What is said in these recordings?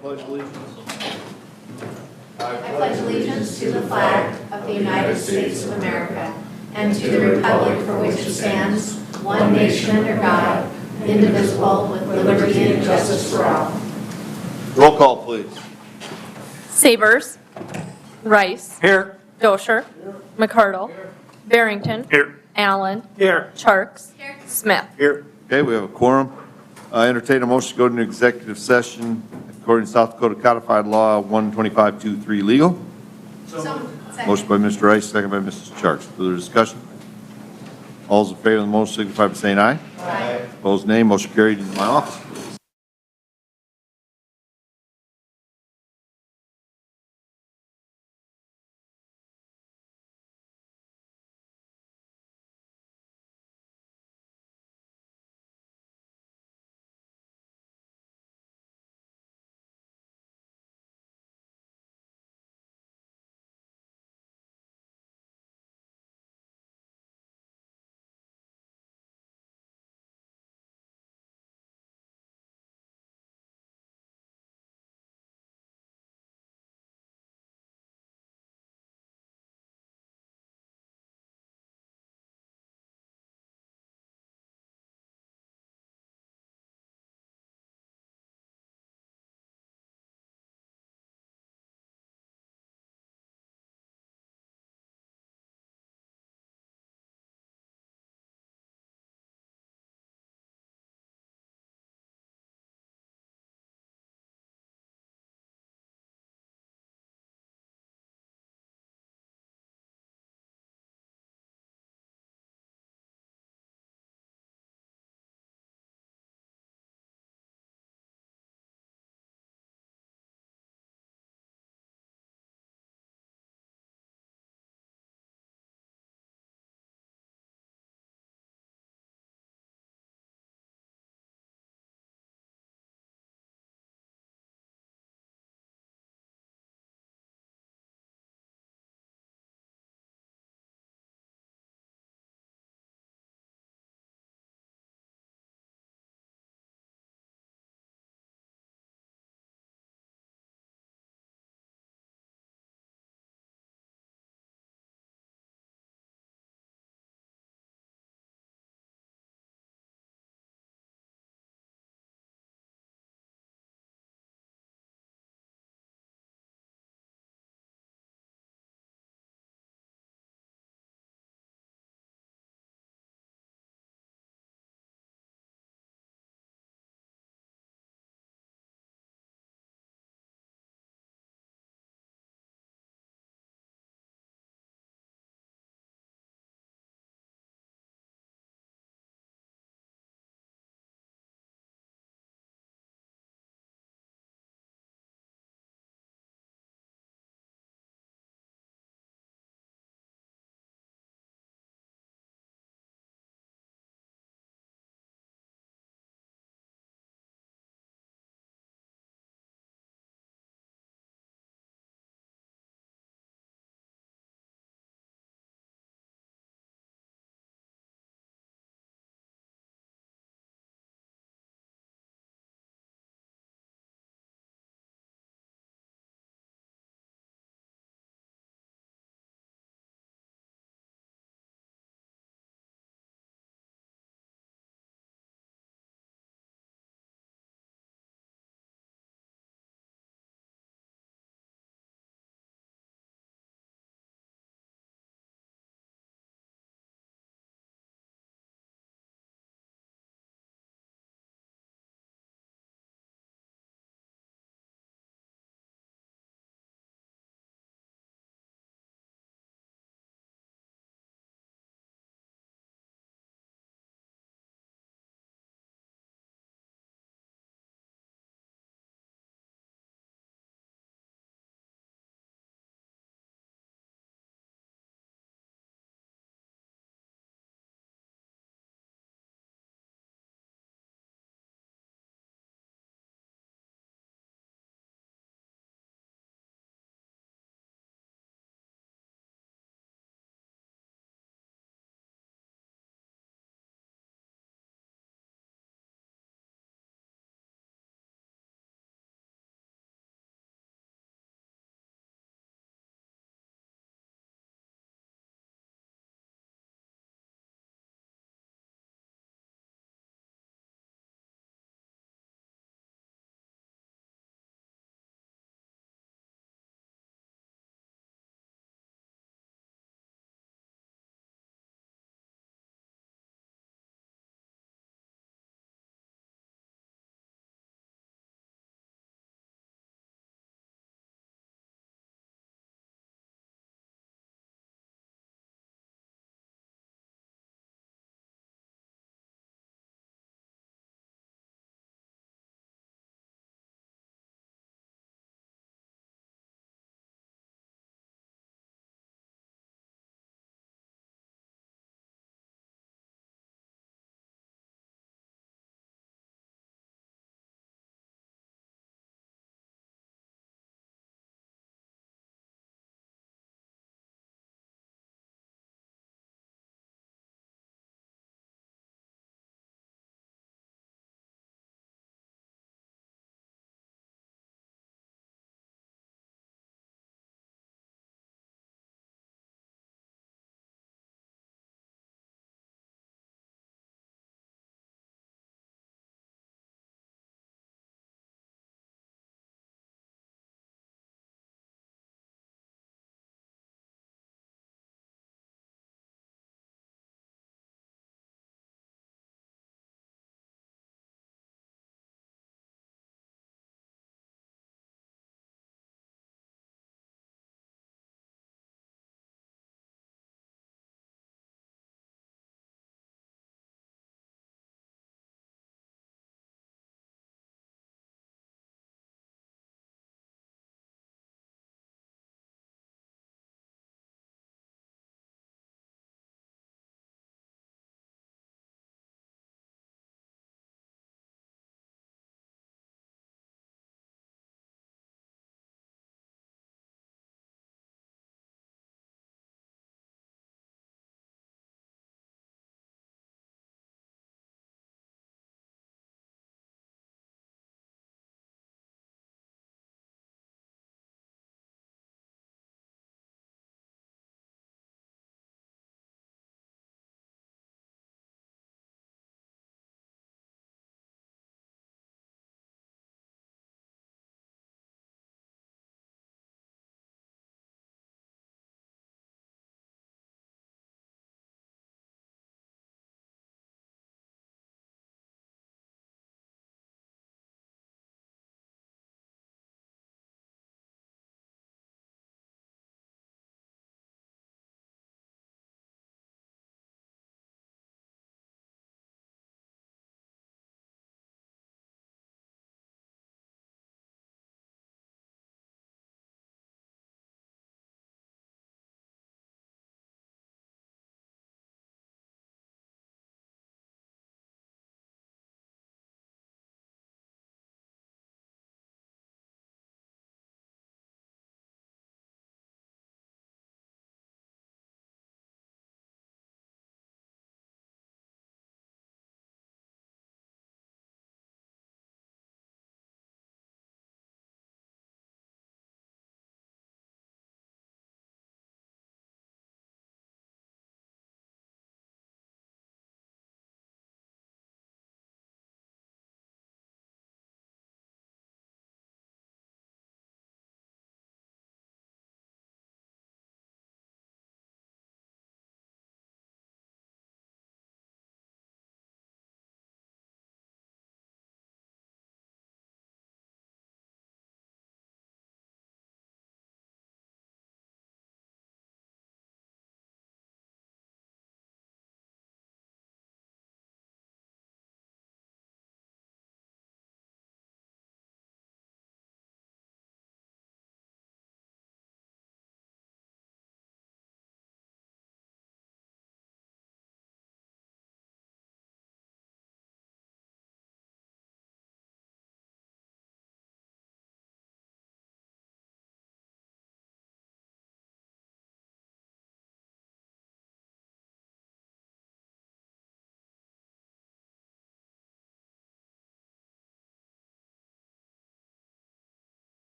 Pledge allegiance. I pledge allegiance to the flag of the United States of America and to the republic for which it stands, one nation under God, indivisible, with liberty and justice for all. Roll call, please. Sabers. Rice. Here. Dosher. McCardle. Barrington. Here. Allen. Here. Charks. Smith. Here. Okay, we have a quorum. Entertain a motion to go into executive session according to South Dakota Codified Law 125-23 legal. Motion by Mr. Rice, second by Mrs. Charks. Further discussion? All those in favor of the motion signify by saying aye. Aye. Opposed, nay. Motion carried into my office.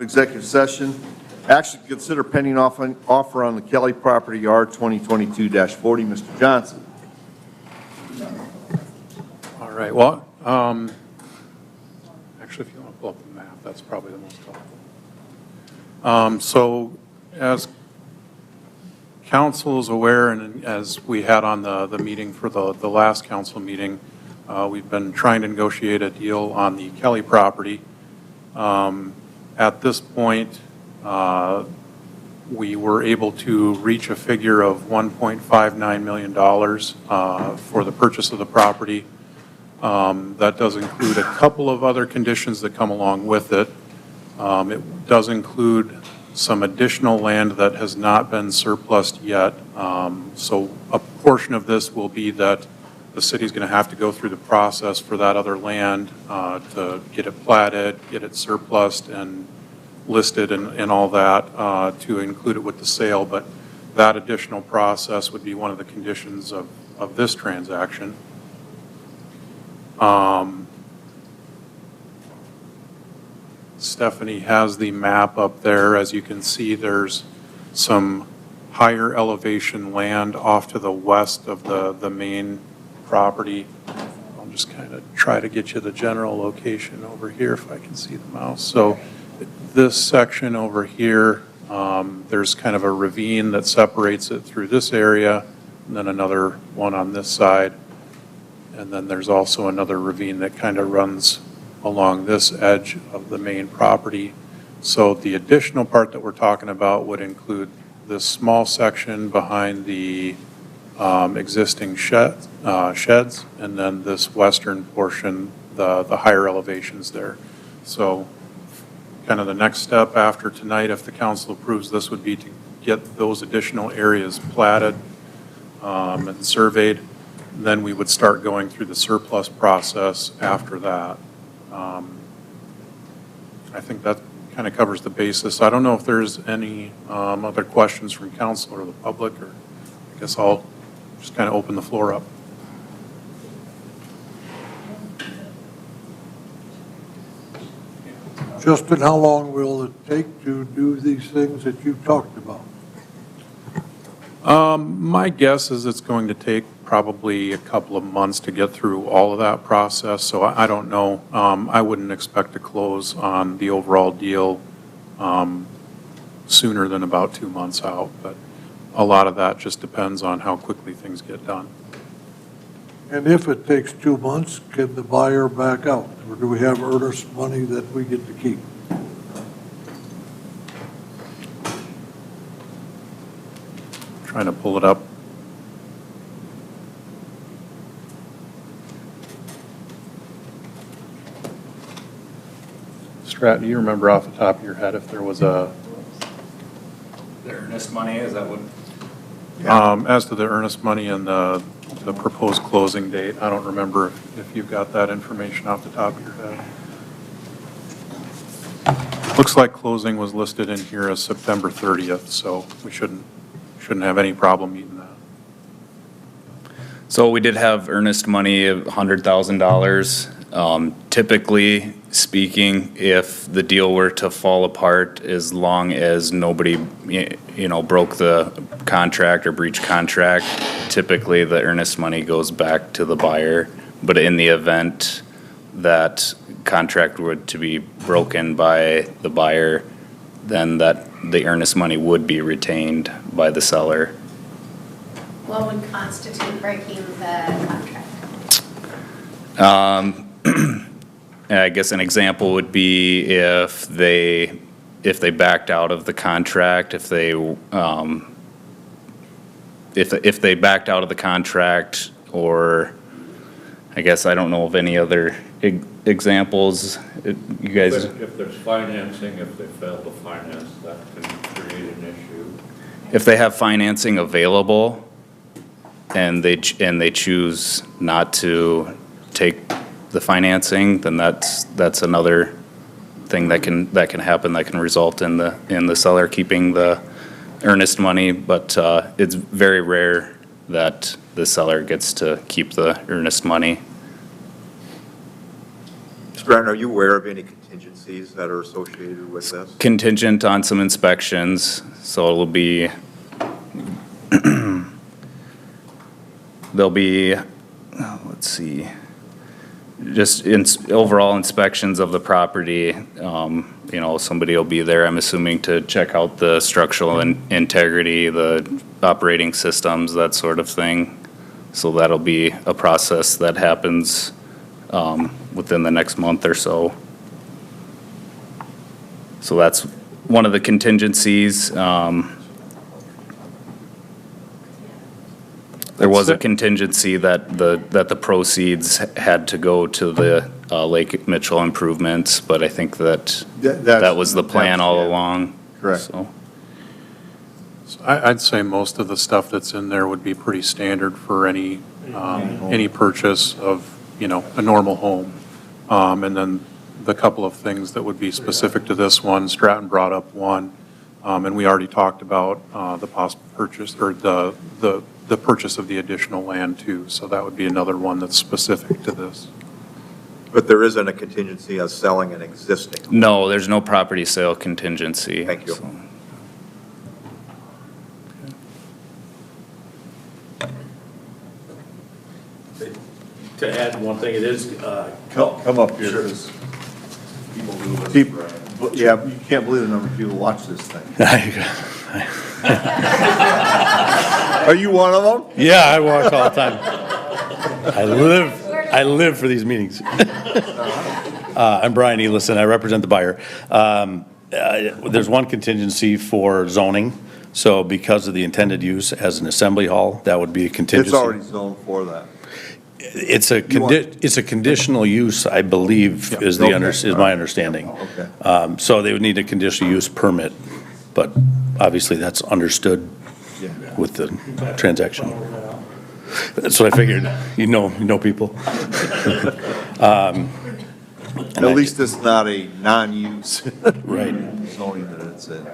Executive session. Action to consider pending offer on the Kelly property, R 2022-40. Mr. Johnson. All right, well, actually, if you want to pull up the map, that's probably the most helpful. So as council is aware, and as we had on the meeting for the last council meeting, we've been trying to negotiate a deal on the Kelly property. At this point, we were able to reach a figure of $1.59 million for the purchase of the property. That does include a couple of other conditions that come along with it. It does include some additional land that has not been surplused yet. So a portion of this will be that the city's going to have to go through the process for that other land to get it platted, get it surplused and listed and all that to include it with the sale. But that additional process would be one of the conditions of this transaction. Stephanie has the map up there. As you can see, there's some higher elevation land off to the west of the main property. I'll just kind of try to get you the general location over here if I can see the mouse. So this section over here, there's kind of a ravine that separates it through this area, and then another one on this side. And then there's also another ravine that kind of runs along this edge of the main property. So the additional part that we're talking about would include this small section behind the existing sheds, and then this western portion, the higher elevations there. So kind of the next step after tonight, if the council approves this, would be to get those additional areas platted and surveyed. Then we would start going through the surplus process after that. I think that kind of covers the basis. I don't know if there's any other questions from council or the public, or I guess I'll just kind of open the floor up. Justin, how long will it take to do these things that you've talked about? My guess is it's going to take probably a couple of months to get through all of that process, so I don't know. I wouldn't expect to close on the overall deal sooner than about 2 months out, but a lot of that just depends on how quickly things get done. And if it takes 2 months, can the buyer back out? Or do we have earnest money that we get to keep? Trying to pull it up. Strat, do you remember off the top of your head if there was a... The earnest money, is that what? As to the earnest money and the proposed closing date, I don't remember if you've got that information off the top of your head. Looks like closing was listed in here as September 30th, so we shouldn't have any problem meeting that. So we did have earnest money of $100,000. Typically speaking, if the deal were to fall apart, as long as nobody, broke the contract or breached contract, typically the earnest money goes back to the buyer. But in the event that contract were to be broken by the buyer, then the earnest money would be retained by the seller. What would constitute breaking the contract? I guess an example would be if they backed out of the contract, if they backed out of the contract, or I guess I don't know of any other examples. You guys. If there's financing, if they fail to finance, that can create an issue. If they have financing available and they choose not to take the financing, then that's another thing that can happen, that can result in the seller keeping the earnest money. But it's very rare that the seller gets to keep the earnest money. Grant, are you aware of any contingencies that are associated with this? Contingent on some inspections, so it'll be, there'll be, let's see, just overall inspections of the property. You know, somebody will be there, I'm assuming, to check out the structural integrity, the operating systems, that sort of thing. So that'll be a process that happens within the next month or so. So that's one of the contingencies. There was a contingency that the proceeds had to go to the Lake Mitchell improvements, but I think that was the plan all along. Correct. So, So I'd say most of the stuff that's in there would be pretty standard for any purchase of, you know, a normal home. And then the couple of things that would be specific to this one, Stratton brought up one, and we already talked about the possible purchase, or the purchase of the additional land too. So that would be another one that's specific to this. But there isn't a contingency of selling an existing. no, there's no property sale contingency. Thank you. So. To add one thing, it is, Come up here. Sure. 'Cause People, yeah, you can't believe the number of people watch this thing. Are you one of them? Yeah, I watch all the time. I live for these meetings. I'm Brian Elison, I represent the buyer. There's one contingency for zoning, so because of the intended use as an assembly hall, that would be a contingency. It's already zoned for that. It's a conditional use, I believe, is Okay. is my understanding. Okay. So they would need a conditional use permit, but obviously that's understood Yeah. with the transaction. That's what I figured. You know people. At least it's not a non-use Right. zoning that it's in.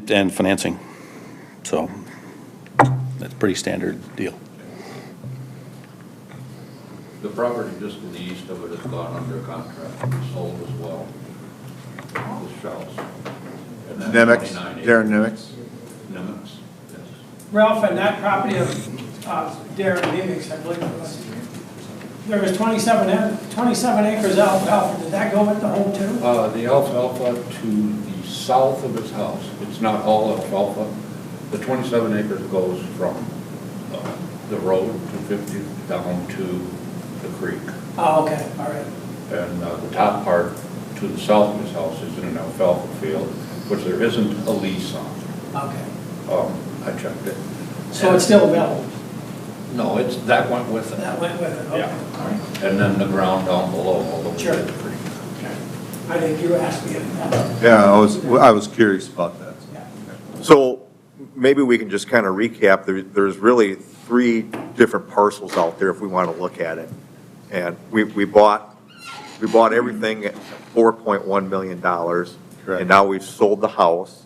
And financing. So that's a pretty standard deal. the property just to the east of it has gone under contract to be sold as well. This house. And that's Nemex, 29 acres. Darren Nemex. Nemex, yes. Ralph, and that property of Darren Demings, I believe it was, there was 27 acres alfalfa. Did that go with the home too? The alfalfa to the south of his house, it's not all alfalfa. The 27 acres goes from the road, 250, down to the creek. Oh, okay, all right. And the top part to the south of his house is in an alfalfa field, which there isn't a lease on. Okay. I checked it. So it's still available? No, that went with it. That went with it, okay. Yeah. All right. And then the ground down below, all the way Sure. to the creek. I think you asked me that. Yeah, I was curious about that. Yeah. So maybe we can just kind of recap. There's really 3 different parcels out there if we want to look at it. And we bought everything at $4.1 million. Correct. And now we've sold the house.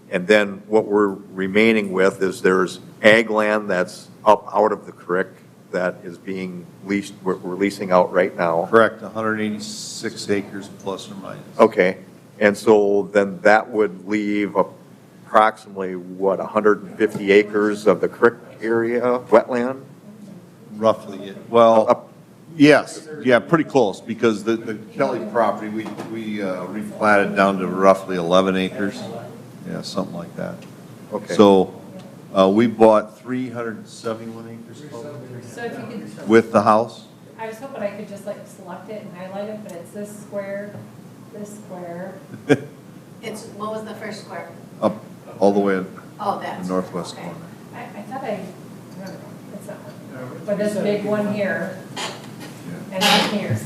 And then what we're remaining with is there's ag land that's up out of the creek that is being leased, we're leasing out right now. Correct, 186 acres plus or minus. Okay, and so then that would leave approximately, 150 acres of the creek area, wetland? Roughly, yeah. Well, yes, yeah, pretty close, because the Kelly property, we replatted down to roughly 11 acres. Yeah, something like that. Okay. So we bought 371 acres total So if you could, with the house. I was hoping I could just like select it and highlight it, but it's this square, It's, what was the first square? Up all the way to Oh, the that's. northwest okay. corner. I thought I don't know, it's not one. But this big one here, and then here.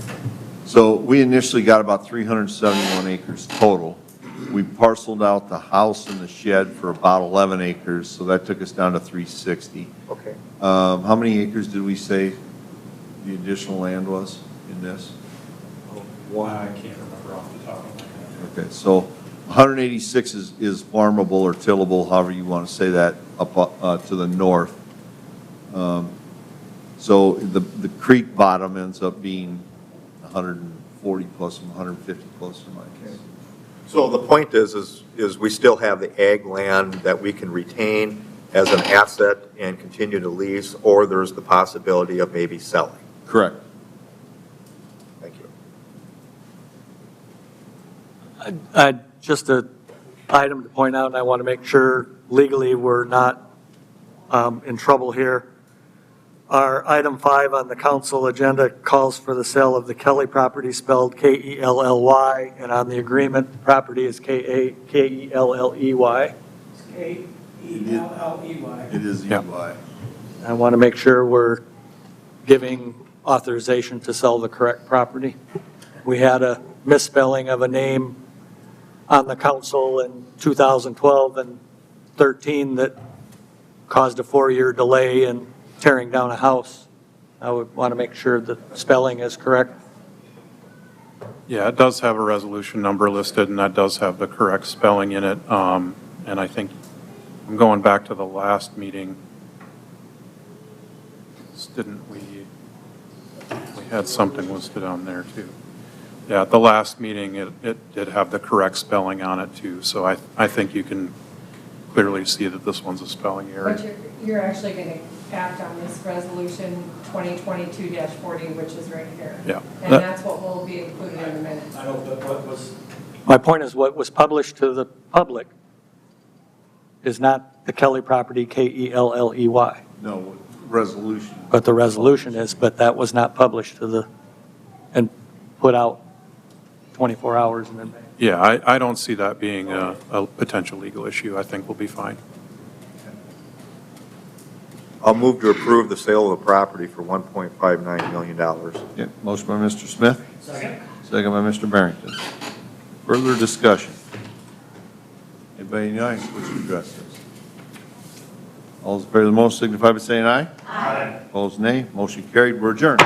So we initially got about 371 acres total. We parceled out the house and the shed for about 11 acres, so that took us down to 360. Okay. How many acres did we say the additional land was in this? I can't remember off the top of my head. Okay, so 186 is farmable or tillable, however you want to say that, up to the north. So the creek bottom ends up being 140 plus, 150 plus in my case. So the point is we still have the ag land that we can retain as an asset and continue to lease, or there's the possibility of maybe selling. Correct. Thank you. Just an item to point out, and I want to make sure legally we're not in trouble here. Our item 5 on the council agenda calls for the sale of the Kelly property spelled K-E-L-L-Y, and on the agreement, the property is K-E-L-L-E-Y. It's K-E-L-L-E-Y. It is Yeah. EY. I want to make sure we're giving authorization to sell the correct property. We had a misspelling of a name on the council in 2012 and 13 that caused a 4-year delay in tearing down a house. I would want to make sure the spelling is correct. Yeah, it does have a resolution number listed, and that does have the correct spelling in it. And I think, I'm going back to the last meeting. Didn't we had something listed on there too. Yeah, at the last meeting, it did have the correct spelling on it too. So I think you can clearly see that this one's a spelling error. But you're actually going to act on this resolution 2022-40, which is right here. Yeah. And that's what will be included in the minutes. I know, but my point is what was published to the public is not the Kelly property, K-E-L-L-E-Y. No, resolution. But the resolution is, but that was not published and put out 24 hours in advance. Yeah, I don't see that being a potential legal issue. I think we'll be fine. I'll move to approve the sale of the property for $1.59 million. Yeah, motion by Mr. Smith. Second by Mr. Barrington. Further discussion? Anybody in the audience wish to address this? All those in favor of the motion signify by saying aye. Aye. Opposed, nay. Motion carried. We're adjourned.